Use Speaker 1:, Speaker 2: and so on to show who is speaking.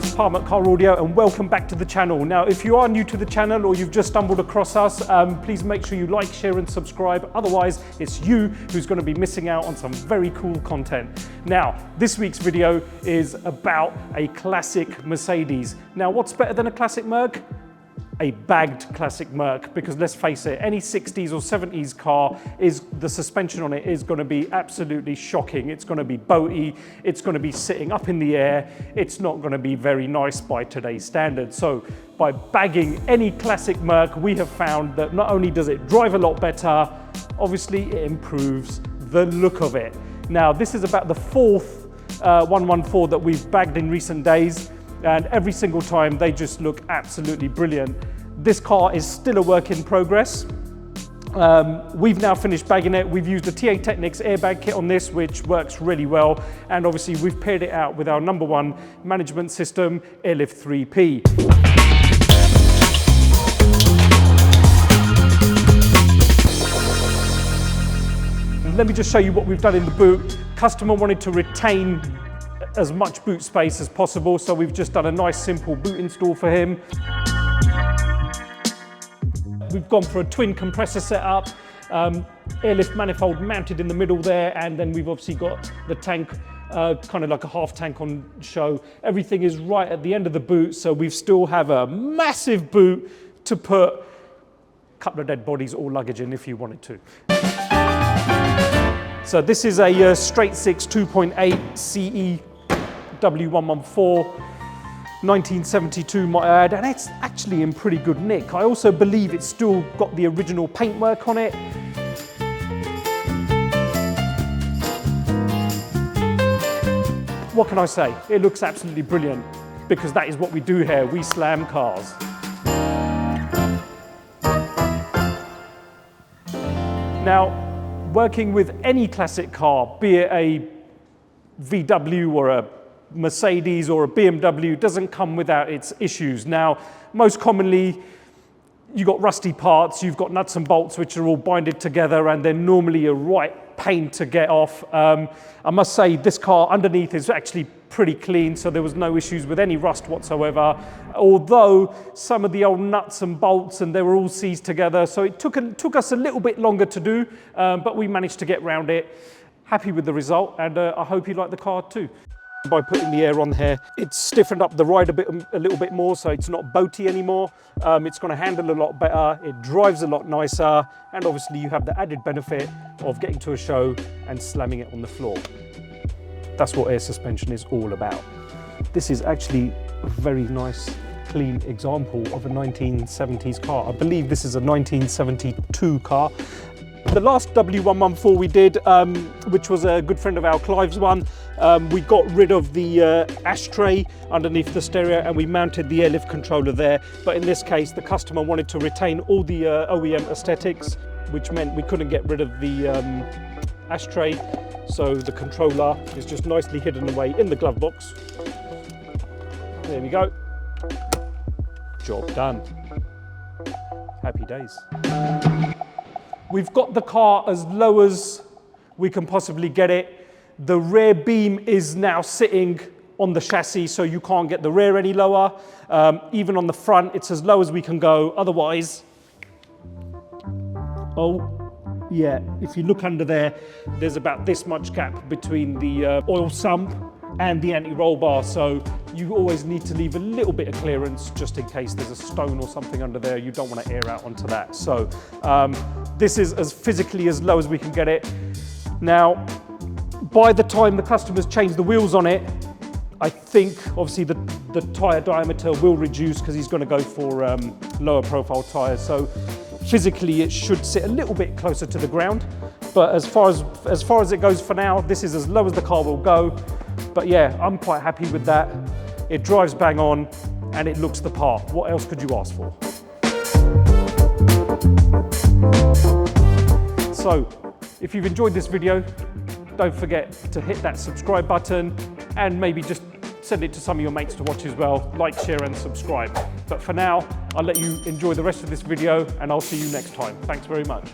Speaker 1: guys, Merc Car Audio, and welcome back to the channel. Now, if you are new to the channel or you've just stumbled across us, please make sure you like, share and subscribe. Otherwise, it's you who's going to be missing out on some very cool content. Now, this week's video is about a classic Mercedes. Now, what's better than a classic Merc? A bagged classic Merc, because let's face it, any 60s or 70s car, the suspension on it is going to be absolutely shocking. It's going to be boaty, it's going to be sitting up in the air, it's not going to be very nice by today's standards. So by bagging any classic Merc, we have found that not only does it drive a lot better, obviously it improves the look of it. Now, this is about the fourth 114 that we've bagged in recent days, and every single time they just look absolutely brilliant. This car is still a work in progress. We've now finished bagging it. We've used a TA Technics airbag kit on this, which works really well. And obviously we've paired it out with our #1 management system, Airlift 3P. Let me just show you what we've done in the boot. Customer wanted to retain as much boot space as possible, so we've just done a nice simple boot install for him. We've gone for a twin compressor setup, airlift manifold mounted in the middle there, and then we've obviously got the tank, kind of like a half tank on show. Everything is right at the end of the boot, so we still have a massive boot to put a couple of dead bodies or luggage in if you wanted to. So this is a straight 6 2.8 CE W114, 1972 might I add, and it's actually in pretty good nick. I also believe it's still got the original paintwork on it. What can I say? It looks absolutely brilliant, because that is what we do here. We slam cars. Now, working with any classic car, be it a VW or a Mercedes or a BMW, doesn't come without its issues. Now, most commonly, you've got rusty parts, you've got nuts and bolts which are all binded together, and they're normally a right pain to get off. I must say this car underneath is actually pretty clean, so there was no issues with any rust whatsoever. Although some of the old nuts and bolts, and they were all seized together, so it took us a little bit longer to do, but we managed to get round it. Happy with the result, and I hope you like the car too. By putting the air on here, it's stiffened up the ride a little bit more, so it's not boaty anymore. It's going to handle a lot better, it drives a lot nicer, and obviously you have the added benefit of getting to a show and slamming it on the floor. That's what air suspension is all about. This is actually a very nice, clean example of a 1970s car. I believe this is a 1972 car. The last W114 we did, which was a good friend of our Clive's one, we got rid of the ashtray underneath the stereo and we mounted the airlift controller there. But in this case, the customer wanted to retain all the OEM aesthetics, which meant we couldn't get rid of the ashtray. So the controller is just nicely hidden away in the glove box. There we go. Job done. Happy days. We've got the car as low as we can possibly get it. The rear beam is now sitting on the chassis, so you can't get the rear any lower. Even on the front, it's as low as we can go. Otherwise, oh yeah, if you look under there, there's about this much gap between the oil sump and the anti-roll bar, so you always need to leave a little bit of clearance just in case there's a stone or something under there. You don't want to air out onto that. So this is as physically as low as we can get it. Now, by the time the customer's changed the wheels on it, I think obviously the tyre diameter will reduce because he's going to go for lower profile tyres. So physically it should sit a little bit closer to the ground. But as far as it goes for now, this is as low as the car will go. But yeah, I'm quite happy with that. It drives bang on and it looks the part. What else could you ask for? So, if you've enjoyed this video, don't forget to hit that subscribe button and maybe just send it to some of your mates to watch as well. Like, share and subscribe. But for now, I'll let you enjoy the rest of this video and I'll see you next time. Thanks very much.